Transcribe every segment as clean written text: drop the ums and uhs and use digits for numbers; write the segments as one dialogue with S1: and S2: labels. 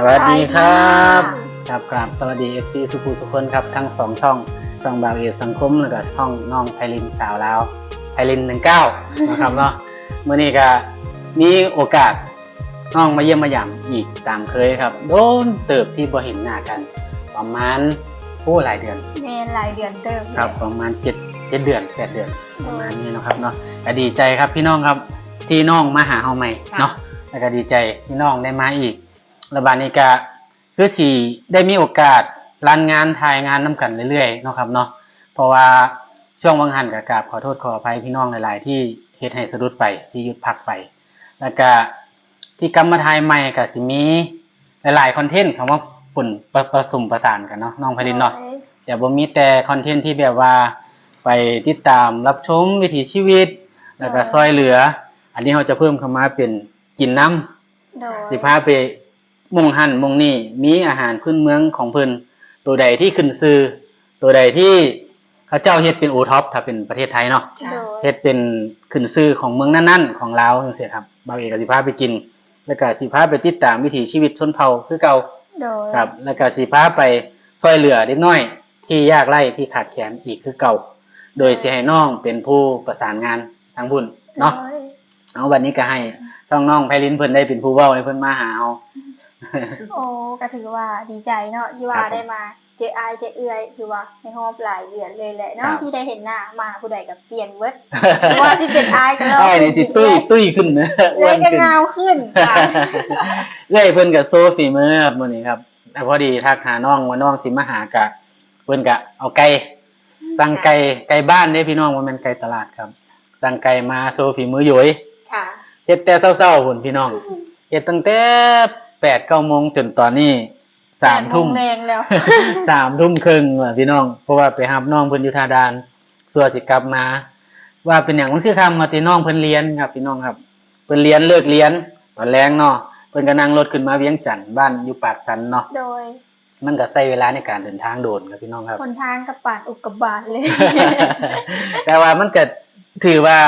S1: วัสดีครับครับสวัสดี FC สุภูสุคนครับทั้ง2ช่องบ่าวเอสังคมแล้วก็ช่องน้องไพลินสาวลาวไพลิน19นะครับเนาะมื้อนี้ก็มีโอกาสน้องมาเยี่ยมมายามอีกตามเคยครับโดนเติบที่บ่เห็นหน้ากันประมาณหลายเดือน
S2: แม่หลายเดือนเติม
S1: ครับประมาณ7เดือน8เดือนประมาณนี้นะครับเนาะก็ดีใจครับพี่น้องครับที่น้องมาหาเฮาใหม่เนาะแล้วก็ดีใจที่น้องได้มาอีกระบาดนี้ก็คือสิได้มีโอกาสรันงานถ่ายงานนํกันเรื่อยๆเนาะครับเนาะเพราะว่าช่วงบางหันก็กราบขอโทษขออภัยพี่น้องหลายๆที่เฮ็ดให้สะดุดไปที่หยุดพักไปแล้วก็ที่กลับมาถ่ายใหม่ก็สิมีหลายๆคอนเทนต์คำว่าปุ่นผสมประสานกันเนาะน้องไพลินเนาะเดี๋ยวบ่มีแต่คอนเทนต์ที่แบบว่าไปติดตามรับชมวิถีชีวิตแล้วก็ซอยเหลืออันนี้เราจะเพิ่มเข้ามาเป็นกินน้ำสิพาไปมงหันมงนี่มีอาหารพื้นเมืองของเพิ่นตัวใดที่ขึ้นชื่อตัวใดที่เขาเจ้าเฮ็ดเป็นโอท็อปถ้าเป็นประเทศไทยเนาะเฮ็ดเป็นขึ้นชื่อของเมืองนั้นๆของลาวจังซี่ครับบางเอกก็สิพาไปกินแล้วก็สิพาไปติดตามวิถีชีวิตชนเผ่าคือเก่าครับแล้วก็สิพาไปช่วยเหลือเด็กน้อยที่ยากไร้ที่ขาดแคลนอีกคือเก่าโดยสิให้น้องเป็นผู้ประสานงานทางบุญเนาะเอาวันนี้ก็ให้ช่องน้องไพลินเพิ่นได้เป็นผู้เว้าให้เพิ่นมาหาเอา
S2: โอ้ก็ถือว่าดีใจเนาะที่ว่าได้มาเจออายเจอเอื้อยถือว่าในฮอบหลายเดือนเลยแหละเนาะที่ได้เห็นหน้ามาผู้ใดก็เปลี่ยนเบิดว่าสิเป็นอายก็แล้ว
S1: นี่สิตุ้ยขึ้นนะ
S2: อ้วนก็งามขึ้นค่ะ
S1: เอ้ยเพิ่นก็โซฝีมือครับมื้อนี้ครับแต่พอดีทักหาน้องว่าน้องสิมาหากะเพิ่นก็เอาไก่สั่งไก่บ้านเด้พี่น้องบ่แม่นไก่ตลาดครับสั่งไก่มาโซฝีมืออยู่
S2: ค่ะ
S1: เฮ็ดแต่เช้าๆพุ่นพี่น้องเฮ็ดตั้งแต่8-9 โมงจนตอนนี้3 ทุ่ม
S2: แล้ว
S1: 3 ทุ่มครึ่งว่ะพี่น้องเพราะว่าไปรับน้องเพิ่นอยู่ท่าด่านส่วนสิกลับมาว่าเป็นหยังมันคือคำว่าที่น้องเพิ่นเรียนครับพี่น้องครับเพิ่นเรียนเลิกเรียนตอนแลงเนาะเพิ่นก็นั่งรถขึ้นมาเวียงจันทน์บ้านอยู่ปากสันเนาะ
S2: โดย
S1: มันก็ใช้เวลาในการเดินทางโดนครับพี่น้องครับ
S2: คนทางกับปาดอุกกาบาตเลย
S1: แต่ว่ามันก็ถือว่า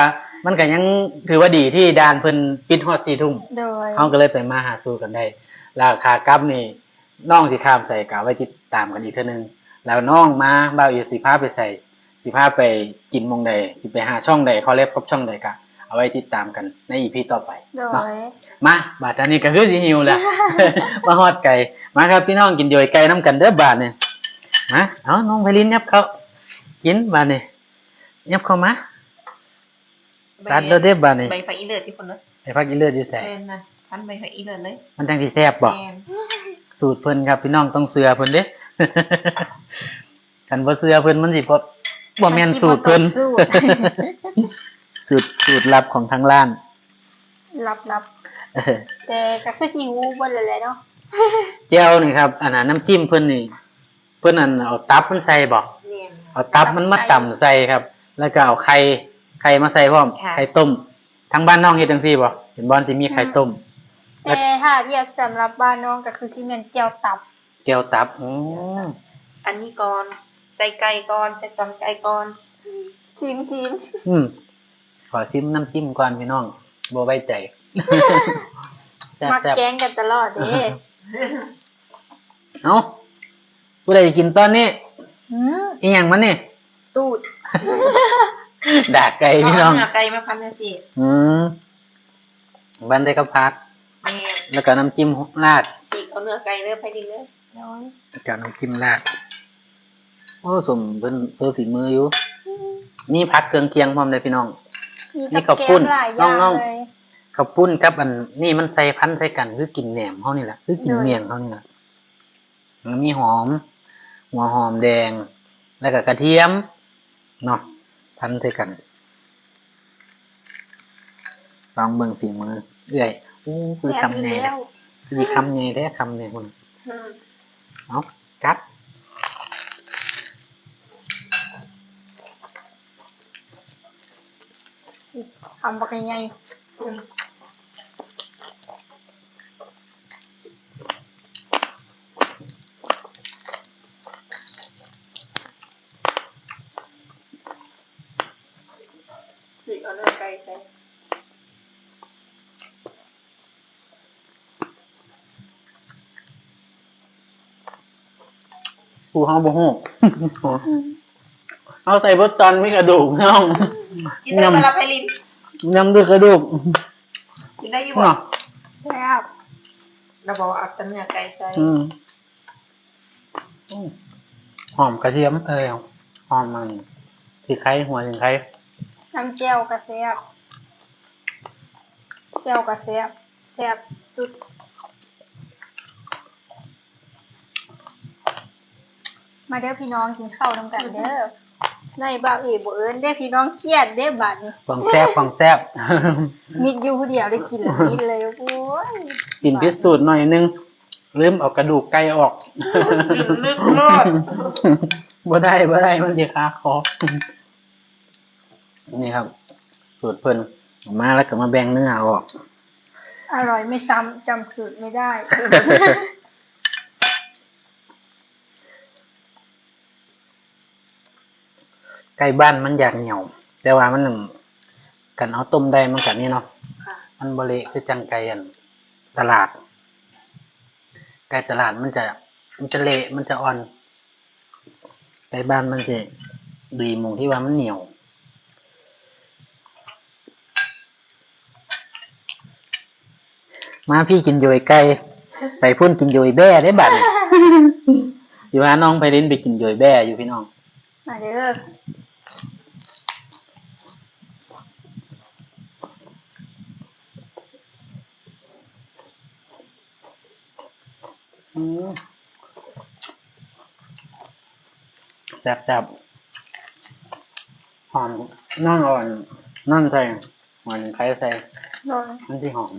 S1: มันก็ยังถือว่าดีที่ด่านเพิ่นปิดฮอด4 ทุ่ม
S2: โดย
S1: เฮาก็เลยไปมาหาสู่กันได้แล้วขากลับนี่น้องสิข้ามใส่กะไว้ติดตามกันอีกเทื่อนึงแล้วน้องมาบ่าวอีสิพาไปใส่สิพาไปกินหม้องใดสิไปหาช่องใดคอลแลบกับช่องใดก็เอาไว้ติดตามกันใน EP ต่อไป
S2: โดย
S1: มาบัดนี้ก็คือสิหิวแล้ว มาฮอดไก่มาครับพี่น้องกินโยยไก่นํกันเด้อบาดนี้มาเอาน้องไพลินยับเข้ากินบาดนี้ยับเข้ามาสัตว์เด้อบาดนี้
S3: ใบผักอีเลิศที่คนเนาะ
S1: ไอ้ผักอีเลือดอยู่ใส่
S3: เป็นนะพันใบผักอีเลิศเลย
S1: มันจังสิแซ่บบ่สูตรเพิ่นครับพี่น้องต้องเชื่อเพิ่นเด้ คันบ่เชื่อเพิ่นมันสิบ่แม่นสูตรเพิ่น สูตรลับของทางร้าน
S2: ลับแต่ก็คือสิฮู้เบิดเลยแหละเนาะ
S1: แจ่วนี่ครับอันนั้นน้ำจิ้มเพิ่นนี่เพิ่นอันเอาตับมันใส่บ่เอาตับมันมาตำใส่ครับแล้วก็เอาไข่มาใส่พร้อมไข่ต้มทางบ้านน้องเฮ็ดจังซี่บ่เห็นบ่สิมีไข่ต้ม
S2: แต่ถ้าเทียบสำหรับบ้านน้องก็คือสิแม่นแจ่วตับ
S3: อันนี้ก่อนใส่ไก่ก่อนใส่ตอนไก่ก่อน
S2: ชิม
S1: ขอชิมน้ำจิ้มก่อนพี่น้องบ่ไว้ใจ
S2: แซ่บๆมักแกงกันตลอดเด้
S1: เอ้าผู้ใดจะกินตอนนี้อีหยังมันนี่
S2: ตูด
S1: ดากไก่พี่น้อง
S3: ไก่มาพันจังซี่
S1: บันได้กับผักแล้วก็น้ำจิ้มราด
S3: สิเอาเนื้อไก่เด้อไผดิเด้อ
S2: น้อย
S1: กับน้ำจิ้มราดโอ้สมเพิ่นโซฝีมืออยู่นี่ผักเครื่องเคียงพร้อมเลยพี่น้องนี่ข้าวปุ้นน้องข้าวปุ้นกับอันนี่มันใส่พันใส่กันคือกินแหนมเฮานี่แหละคือกินเมี่ยงเฮานี่ล่ะมันมีหัวหอมแดงแล้วก็กระเทียมเนาะพันใส่กันลองเบิ่งฝีมือเอื้อยคือคำใหญ่คือคำใหญ่แท้คำเนี่ยคุณเอากัด
S2: คำบักใหญ่
S3: สิเอาเนื้อไก่ใส่
S1: ผู้เฮาบ่ฮู้ เอาใส่เบิดตอนมีกระดูกน้อง
S3: กินได้เวลาไปลิน
S1: ยำด้วยกระดูก
S3: กินได้อยู่บ่
S1: เนาะ
S2: แซ่บ
S3: เราบอกว่าเอาแต่เนื้อไก่ใส่
S1: อืมหอมกระเทียมหอมมันพริกไทยหัวถึงไทย
S2: น้ำเจียวกระแซ่บเจียวกระแซ่บแซ่บสุดมาเด้อพี่น้องกินข้าวนำกันเด้อในบ่าวเอ๋บ่เอิ้นเด้อพี่น้องเครียดเด้อบัดนี้
S1: ของแซบของแซบ
S2: มิดอยู่ผู้เดียวได้กินแล้วกินเลยโอ้ย
S1: กินพิสูจน์หน่อยนึงลืมเอากระดูกไก่ออก
S3: ลึกโลด
S1: บ่ได้มันจะคาคอ นี่ครับ สูตรเพิ่นออกมาแล้วก็มาแบ่งเนื้อออก
S2: อร่อยไม่ซ้ำจำสูตรไม่ได้
S1: ไก่บ้านมันอยากเหนียว แต่ว่ามันกันเอาต้มได้มันกันนี่เนาะ
S3: ค่ะ
S1: มันบริคือจังไก่อันตลาด ไก่ตลาดมันจะเละมันจะอ่อน ไก่บ้านมันจะดีมงที่ว่ามันเหนียว มาพี่กินโยยไก่ไปพุ่นกินโยยแบ่ได้บัด นี้ อยู่ว่าน้องไปเล่นไปกินโยยแบ่อยู่พี่น้อง
S2: มาเด้อ
S1: แซ่บหอมน่องอ่อนนั่นใส่หอนไข่ใส่
S2: โดน
S1: มันที่หอม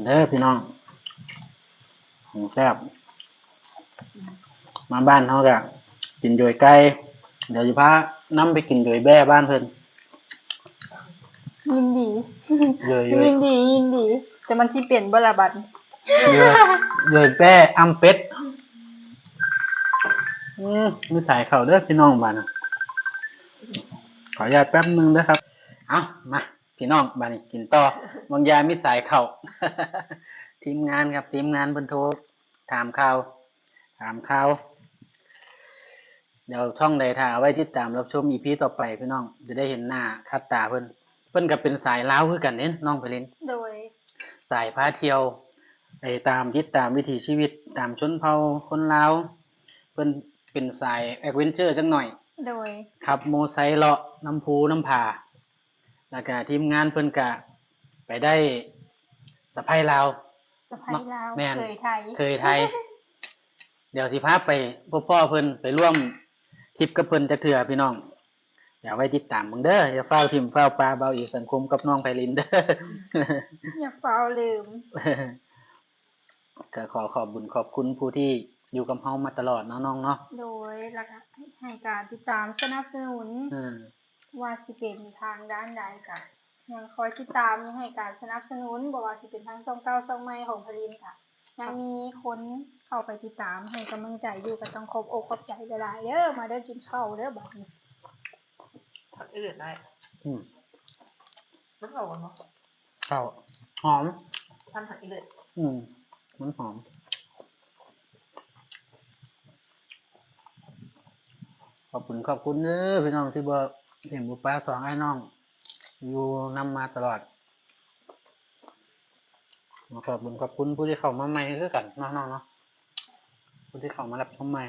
S1: เด้อพี่น้องของแซ่บมาบ้านเขาก็กินโดยไก่เดี๋ยวจะพาน้ำไปกินโดยแบ่บ้านเพิ่น
S2: ยินดี
S1: โดย
S2: ยินดีแต่มันสิเปลี่ยนบ่ละบัด
S1: โดยแบ่อ้ำเป็ดมีสายเข่าเด้อพี่น้องบ้านน่ะขออนุญาตแป๊บนึงนะครับเอามาพี่น้องบ้านนี้กินต่อบางยามีสายเข่า ทีมงานครับทีมงานเพิ่นโทรถามข่าวเดี๋ยวช่องใดถ้าเอาไว้ติดตามรับชม EP ต่อไปพี่น้องจะได้เห็นหน้าคัดตาเพิ่นก็เป็นสายลาวคือกันเด้น้องไผลิน
S2: โดย
S1: สายพาเที่ยวตามติดตามวิถีชีวิตตามชนเผ่าคนลาวเพิ่นเป็นสายแอดเวนเจอร์จังหน่อย
S2: โดย
S1: ขับโมไซค์เลาะน้ำพูน้ำผาแล้วก็ทีมงานเพิ่นก็ไปได้สะพายลาว
S2: สะพายลาว
S1: แม่น
S2: เคยไทย
S1: เคยไทย เดี๋ยวสิพาไปพ่อเพิ่นไปร่วมทริปกับเพิ่นจักเทื่อพี่น้องอย่าไว้ติดตามเบิ่งเด้ออย่าเฝ้าทิ่มเฝ้าปลาเบาอีกสังคมกับน้องไพลินเด้อ
S2: อย่าเฝ้าลืม
S1: ก็ขอบบุญขอบคุณผู้ที่อยู่กับเฮามาตลอดเนาะน้องเนาะ
S2: โดยแล้วก็ให้การติดตามสนับสนุน
S1: อืม
S2: ว่าสิเป็นทางด้านใดก็ยังคอยติดตามยังให้การสนับสนุนบ่ว่าสิเป็นทางช่องเก่าช่องใหม่ของพลินค่ะยังมีคนเข้าไปติดตามให้กำลังใจอยู่ก็ต้องขอบอกขอบใจหลายๆเด้อมาเด้อกินข้าวเด้อบัดนี้
S3: ผักอื่นได้
S1: อืม
S3: มันเอากันเนาะ
S1: ข้าวหอม
S3: ทำผักอื่น
S1: มันหอม ขอบคุณเด้อพี่น้องที่บ่เห็นบุป้าสองไอ้น้อง อยู่นำมาตลอดขอบคุณผู้ที่เข้ามาใหม่คือกันเนาะน้องเนาะผู้ที่เข้ามารับชมใหม่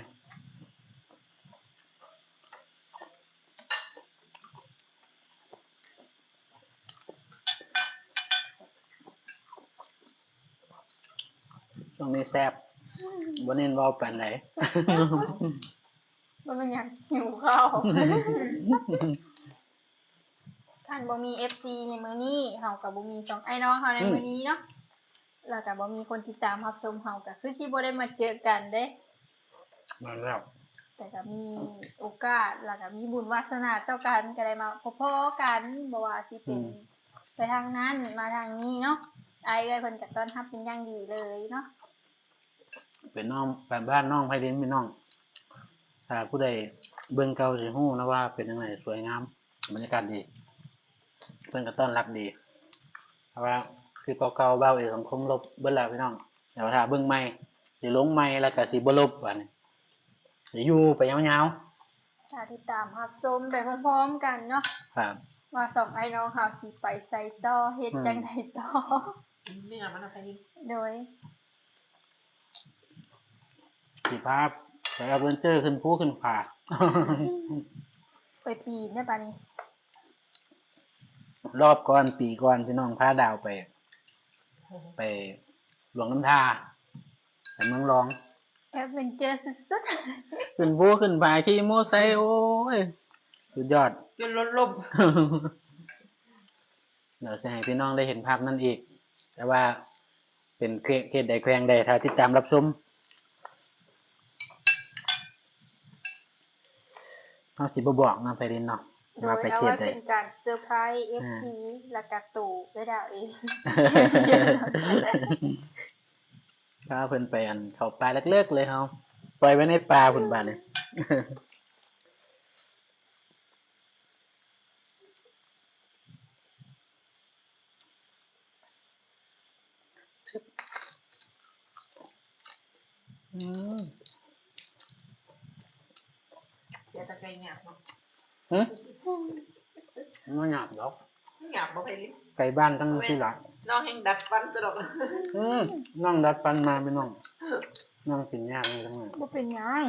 S1: ช่วงนี้แซ่บบ่เน้นเว้าปานไหน
S2: บ่เป็นหยังหิวข้าวท่านบ่มี FC ในมื้อนี้เฮาก็บ่มีช่องไอ้น้องเฮาในมื้อนี้เนาะแล้วก็บ่มีคนติดตามรับชมเฮาก็คือสิบ่ได้มาเจอกันเด้
S1: มาแล้ว
S2: แต่ก็มีโอกาสแล้วก็มีบุญวาสนาต่อกันก็ได้มาพบกันบ่ว่าสิเป็นไปทางนั้นมาทางนี้เนาะไอ้เอ้ยเพิ่นก็ต้อนรับเป็นอย่างดีเลยเนาะ
S1: เป็นน้องบ้านน้องไพลินพี่น้องถ้าผู้ใดเบิ่งเก่าสิฮู้นะว่าเป็นจังไดสวยงามบรรยากาศดี เพิ่นก็ต้อนรับดีเพราะว่าคือเก่าๆเบ้าเอกสังคมลบเบิ่แล้วพี่น้องแต่ว่าถ้าเบิ่งใหม่สิลงใหม่แล้วก็สิบ่ลบว่านี่สิอยู่ไปยาว
S2: ถ้าติดตามรับชมไปพร้อมๆกันเนาะ
S1: ๆครับ
S2: ว่าสองไอ้น้องเฮาสิไปไสต่อเฮ็ดจังไดต่อ
S3: นี่มันเอาไปนี่
S2: โดย
S1: สิภาพไปเอาเวนเจอร์ขึ้นภูขึ้นผา
S2: ไปปีนได้ปะนี่
S1: รอบก่อนปีก่อนพี่น้องพาดาวไปหลวงน้ำทาไปเมืองรอง
S2: แอดเวนเจอร์สุด
S1: ขึ้นภูขึ้นผาขี่มอไซค์โอ้ยสุดยอด
S3: จนรถล่ม
S1: เดี๋ยวจะให้พี่น้องได้เห็นภาพนั่นอีก แต่ว่าเป็นเขตใดแขวงใดถ้าติดตามรับชมเอาสิบบอกนะไปเรียนเนาะ
S2: ๆโด
S1: ว่าย ไป
S2: แล้ว
S1: เขต
S2: ว่า
S1: ใด
S2: เป็นการเซอร์ไพรส์ FC และกะตู่ด้วยดาวเอง
S1: พาเพิ่นไปอันเขาปลาเล็กๆเลยเฮาปล่อยไว้ในปลาเพิ่นบาดนี่ อืม
S3: เสียตะไคร้หยาบเนาะ
S1: หึมันหยาบดอก
S3: หยาบบ่ไปลิ้น
S1: ไก่บ้านตั้งที่หลัก
S3: น้องแห่งดัดฟันตลอด
S1: น้องดัดฟันมาพี่น้องน้องกินยากนี่ทั้งนั้น
S2: บ่เป็นหยัง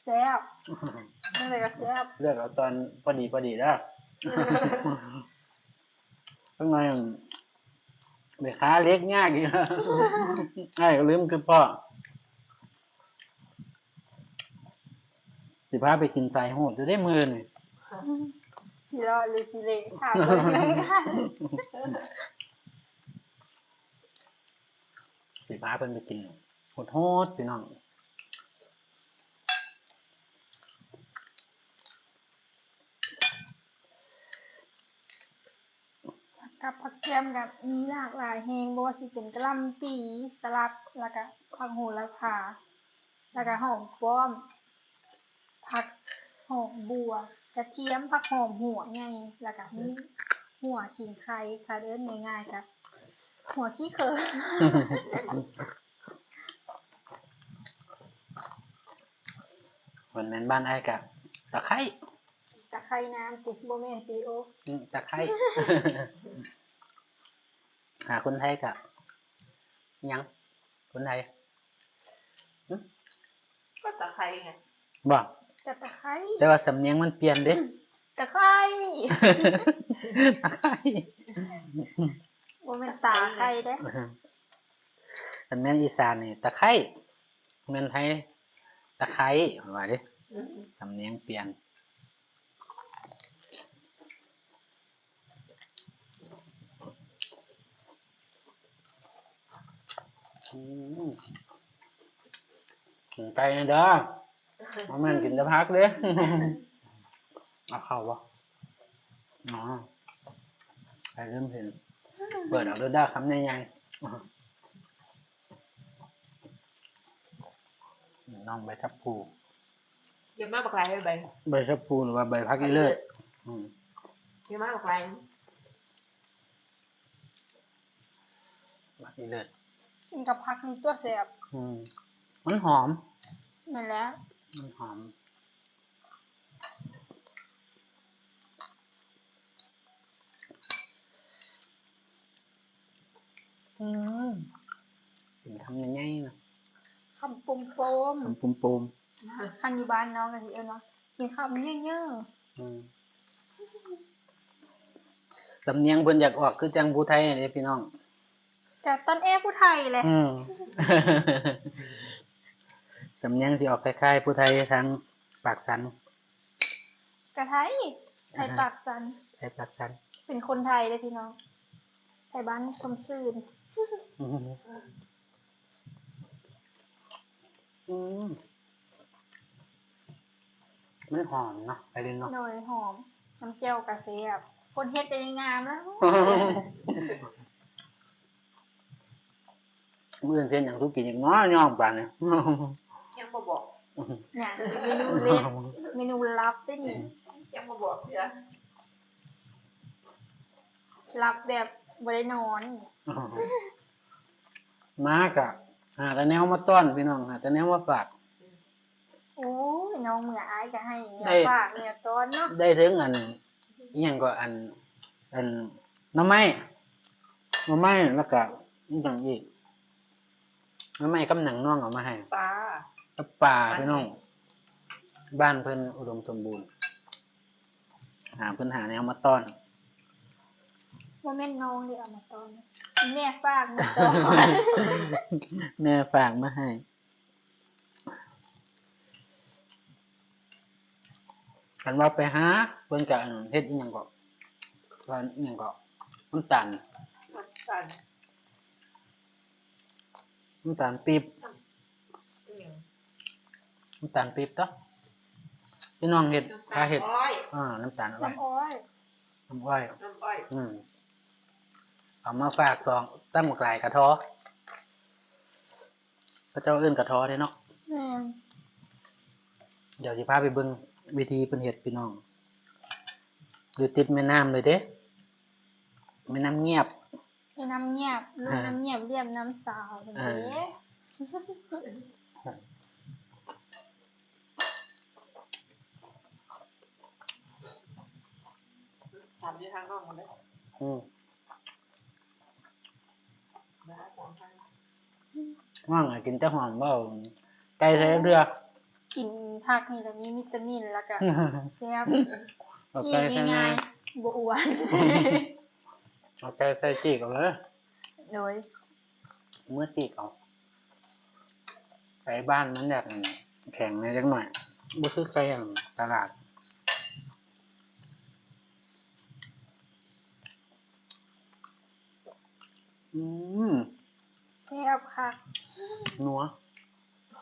S2: แซ่บนั่นเลยก็แซ่บ
S1: เลือกเอาตอนพอดีแล้วข้างในเด็กขาเล็กยากอีก ไอ้ก็ลืมคือพ่อสิพาไปกินไส้โหดจะได้มือนี่
S2: สิรอดหรือสิเละถามเบิ่งเลยกัน
S1: สิพาเพิ่นไปกินโหดพี่น้อง
S2: กับผักแก้มกับมีหลากหลายแฮงบ่ว่าสิเป็นกะหล่ำปีสลัดแล้วก็ผักโหระพาแล้วก็หอมป้อมผักหอมบัวกระเทียมผักหอมหัวใหญ่แล้วก็มีหัวขิงไข่ค่ะเอิ้นง่ายๆก็หัวขี้เขิน
S1: วันนั้นบ้านไอ้กะตะไคร้
S2: ตะไคร้น้ำติบ่แม่นติโอ
S1: ตะไคร้ หาคนไทยกะยังคนไทย
S3: ก็ตะไคร้ไง
S1: บอก
S2: แต่ตะไคร้
S1: แต่ว่าสำเนียงมันเปลี่ยนเด้
S2: ตะไคร้
S1: ตะไคร้
S2: บ่แม่นตาไคร้เด้
S1: สำเนียงอีสานนี่ตะไคร้แม่นไทยตะไคร้ว่าดิสำเนียงเปลี่ยนกินไก่นะเด้อมาแม่นกินจะพักเด้ เอาเข้าวะอ๋อไปเริ่มเห็นเปิดเอาเด้อด้าคำใหญ่ๆน้องใบชะพู
S3: เยอะมากบักไรใบ
S1: ใบชะพูหรือว่าใบพักอีเลิศอืม
S3: เยอะมากบักไร
S1: พักอีเลิศ
S2: กินกับผักนี่ตัวแซ่บ
S1: มันหอม
S2: แม่นแล้ว
S1: มันหอมกินคำใหญ่ๆนะ
S2: คำปม
S1: คำปุ่ม
S2: ๆคันอยู่บ้านน้องก็สิเอิ้นว่ากินข้าวมันเยอะ
S1: ๆสำเนียงเพิ่นอยากออกคือจังผู้ไทยนี่เด้พี่น้อง
S2: ๆกับต้นแอผู้ไทยเลย
S1: สำเนียงสิออกคล้ายๆผู้ไทยทางปากสัน
S2: กะไทยไทยปากสัน
S1: ไทยปากสัน
S2: เป็นคนไทยเลยพี่น้องไทยบ้านชมซื่น
S1: มันหอมเนาะไปเลยเนาะ
S2: หน่อยหอมน้ำเจียวกะแซ่บคนเฮ็ดก็ยังงามแล้ว
S1: มื้อเส้นอย่างทุกกินอีกเนาะย่อมปานเนี่ย
S3: ยังมาบอก
S2: อย่างเมนูเล็กเมนูลับได้นี่
S3: ยังมาบอกเพื่อ
S2: รับแบบบ่ได้นอน
S1: อ๋อมากะหาแต่แนวมาต้อนพี่น้องหาแต่แนวมาฝาก
S2: โอ้ยน้องเมื่ออายก็ให้เนี่
S1: ได้
S2: ยฝากเนี่ยตอนเนาะ
S1: ได้ถึงอันอิหยังก็อันหน้ำไม้แล้วก็อีกอย่างอีกหน้ำไม้กับหนังน่องเอามาให้
S3: ปลา
S1: กับปลาพี่น้อง บ้านเพิ่นอุดมสมบูรณ์เพิ่นหาแนวมาต้อน
S2: บ่แม่นน้องเด้เอามาตอนแม่ฝากมาตอน
S1: แม่ฝากมาให้กันว่าไปหาเพิ่นก็เฮ็ดอีหยังก็ว่าอีหยังก็น้ำตาล
S3: กัน
S1: น้ำตาลปี๊บ
S3: อืม
S1: น้ำตาลปี๊บเนาะพี่น้องเฮ็ดถ้าเฮ็ด
S3: น้ำอ้อย
S1: น้ำตาลอ้อย
S2: น้ำอ้อย
S1: น้ำอ้อย
S3: น้ำอ้อย
S1: เอามาฝากซองตั้งหมกหลายกระท้อพระเจ้าเอื้นกระท้อเด้เนาะ
S2: แม่น
S1: เดี๋ยวสิพาไปเบิ่งวิธีเพิ่นเฮ็ดพี่น้องอยู่ติดแม่น้ำเลยเด้แม่น้ำเงียบ
S2: มีน้ำเงียบลูกน้ำเงียบเรียบน้ำสาวเพิ่นเด้
S3: ทำอยู่ทางนอกหมดเลย
S1: อืม
S3: นะสองทาง
S1: ว่างอะกินแต่หอมเบ้าไก่ใส่เรือ
S2: กินผักนี่แล้วมีวิตามินแล้วก็แซ่บ
S1: เอา
S2: กิ
S1: ไก่
S2: น
S1: ใส่
S2: ง่า
S1: น้
S2: ยๆบ่อ้วน
S1: เอาไก่ใส่จีกเอาเลย
S2: โดย
S1: เมื่อจีกเอาไก่บ้านมันอยากแข็งในจักหน่อยบ่คือไก่อย่างตลาด อืม
S2: แซ่บค่ะ
S1: นัว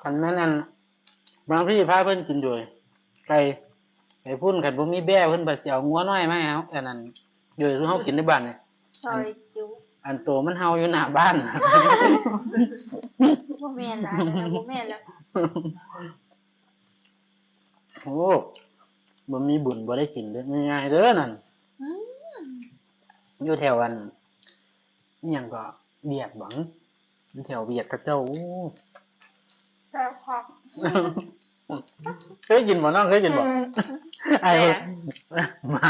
S1: คันแม่นั่นบางพี่พาเพิ่นกินด้วยไก่พุ่นคันบ่มีแบ้เพิ่นบ่สิเอางัวน้อยมาให้เฮาอันนั้นโดยที่เฮากินในบ้านนี่
S2: ซอยจุ
S1: อันโตมันเฮาอยู่หน้าบ้าน
S2: บ่แม่นละอันนั้นนะบ่แม่นแล้ว
S1: โอ้บ่มีบุญบ่ได้กินเด้อง่ายๆเด้อนั่น
S2: อืม
S1: อยู่แถวอันอิหยังก็เวียดหวังอยู่แถวเวียดเขาเจ้าอู้
S2: แซ่บค่ะ
S1: เคยกินบ่น้องเคยกินบ่
S2: อืม
S1: ไอ้หมา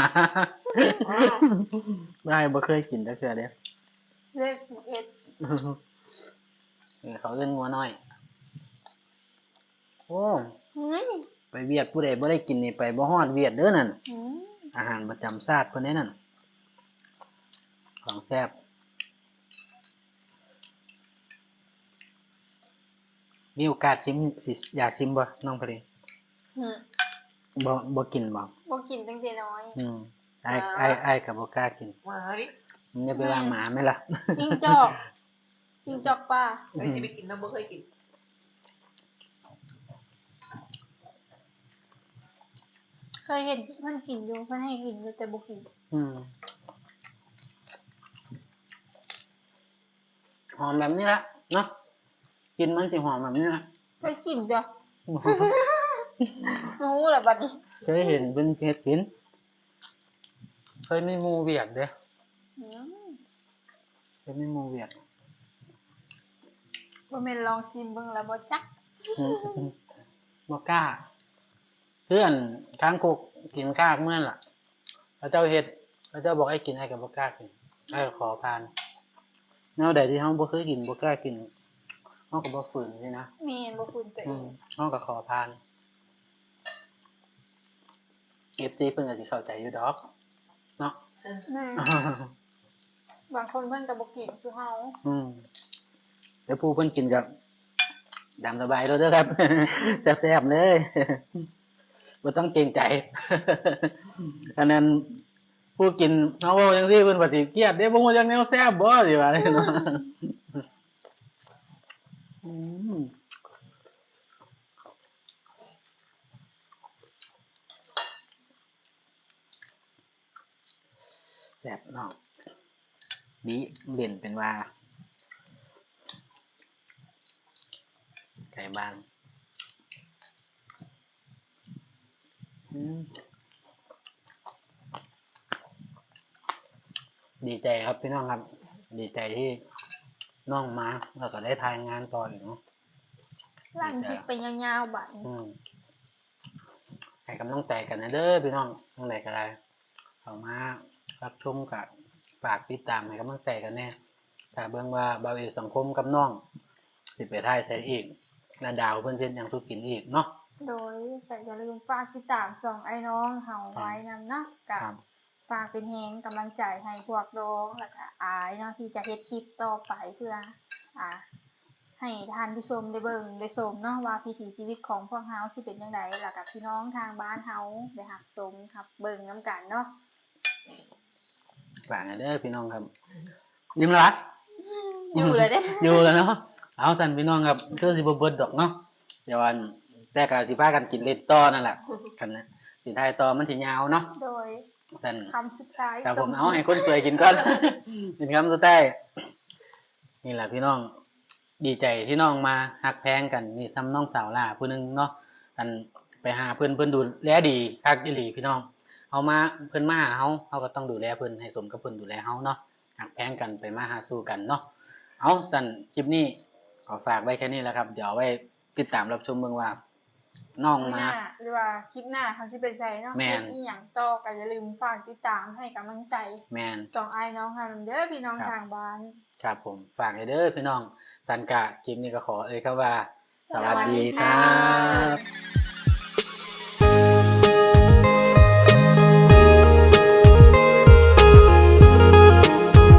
S1: ไอ้บ่เคยกินจักเทื่อเด้
S2: เลข11
S1: เขาเอิ้นงัวน้อย โอ้
S2: อืม
S1: ไปเวียดผู้ใดบ่ได้กินนี่ไปบ่ฮอดเวียดเด้อนั่น
S2: อืม
S1: อาหารประจำชาติเพิ่นเด้นั่นของแซ่บมีโอกาสชิมสิอยากชิมบ่น้องพะเล
S2: อืม
S1: บ่กินบ่
S2: บ่กินตั้งแต่น้อย
S1: อ้ายก็บ่กล้ากิน
S3: มาดิ
S1: มึงอย่าไปว่าหมาไหมล่ะ
S2: จิ้งจอกจิ้งจอกป่า
S3: เคยจะไปกินน้ำบ่เคยกิน
S2: เคยเห็นเพิ่นกินอยู่เพิ่นให้กินอยู่แต่บ่กิน
S1: อืมหอมแบบนี้ละเนาะกินมันสิหอมแบบนี้ละ
S2: เคยกินจ้ะ รู้แหละบัดนี้
S1: เคยเห็นเป็นเฮ็ดกินเคยมีหมู่เวียดเด้
S2: อืม
S1: เคยมีหมู่เวียด
S2: บ่แม่นลองชิมเบิ่งแล้วบ่จัก
S1: บ่กล้าเพื่อนทางกุกกินข้าวเมื่อนล่ะพระเจ้าเฮ็ดพระเจ้าบอกให้กินให้กับบ่กล้ากินให้ขอผ่านแนวใดที่เฮาบ่เคยกินบ่กล้ากินเฮาก็บ่ฝืนสินะ
S2: แม่นบ่ฟื้นตัวเอง
S1: เฮาก็ขอผ่าน FC เพิ่นก็สิเข้าใจอยู่ดอกเนาะ
S2: แม่บางคนเพิ่นก็บ่กินคือเฮา
S1: เดี๋ยวผู้เพิ่นกินกับดำสบายแล้วเด้อครับ แซ่บๆเลยบ่ต้องเกรงใจ อันนั้นผู้กินเฮาเว้าจังซี่เพิ่นก็สิเครียดเด้บ่ฮู้จักแนวแซ่บบ่สิว่าเนาะอืมแซ่บเนาะบีเด่นเป็นว่าไก่บ้าน ดีใจครับพี่น้องครับ ดีใจที่น้องมาแล้วก็ได้ทายงานต่ออีกเนาะ
S2: ลั่นคลิปไปยาวๆบัดนี้
S1: อืมให้กำลังใจกันนะเด้อพี่น้องทั้งไหนก็ได้เข้ามารับชมกับฝากติดตามให้กำลังใจกันแน่ถ้าเบิ่งว่าเบาเอกสังคมกับน้องสิไปถ่ายใส่อีกนาดาวเพิ่นเช่นยังสุกินอีกเนาะ
S2: โดยแต่อย่าลืมฝากติดตามส่องไอ้น้องเฮาไว้นำเนาะกับ
S1: ครับ
S2: ฝากเป็นแฮงกำลังใจให้พวกน้องแล้วก็อายเนาะที่จะเฮ็ดคลิปต่อไปเพื่อให้ท่านผู้ชมได้เบิ่งได้ชมเนาะว่าวิถีชีวิตของพวกเฮาสิเป็นจังไดแล้วก็พี่น้องทางบ้านเฮาได้รับชมครับเบิ่งนํกันเนาะ
S1: ฝากกันเด้อพี่น้องครับยิ้มแล้ววะ
S2: อยู่เลยเด้
S1: อยู่แล้วเนาะเอาสั่นพี่น้องครับคือสิบ่เบิดดอกเนาะเดี๋ยววันแต่ก็สิพากันกินเล่นต่อนั่นแหละกันนะสิทายต่อมันสิยาวเนาะ
S2: โดย
S1: สั่น
S2: คำสุดท้าย
S1: ครับผม
S2: ส่ง
S1: เอาให้คนสวยกินก่อน เป็นคำสุดท้ายนี่แหละพี่น้องดีใจที่น้องมาฮักแพงกันนี่ซ้ำน้องสาวล่าผู้หนึงเนาะกันไปหาเพิ่นดูแลดีคักอีหลีพี่น้องเอามาเพิ่นมาหาเฮาก็ต้องดูแลเพิ่นให้สมกับเพิ่นดูแลเฮาเนาะฮักแพงกันไปมาหาสู่กันเนาะเอาสั่นคลิปนี้ขอฝากไว้แค่นี้แหละครับ เดี๋ยวไว้ติดตามรับชมเบิ่งว่าน้อง
S2: ห
S1: มา
S2: น้าหรือว่าคลิปหน้าเขาสิเป็นใจเนาะ
S1: แม่น
S2: อีหยังต่อก็อย่าลืมฝากติดตามให้กำลังใจ
S1: แมน
S2: สองไอ้น้องเฮานำเด้อพี่น้อง
S1: ครับ
S2: ทางบ้าน
S1: ครับผมฝากให้เด้อพี่น้องสันกะคลิปนี้ก็ขอคำว่า สวัสดีค
S2: สวัสดี
S1: รั
S2: ค่ะ
S1: บ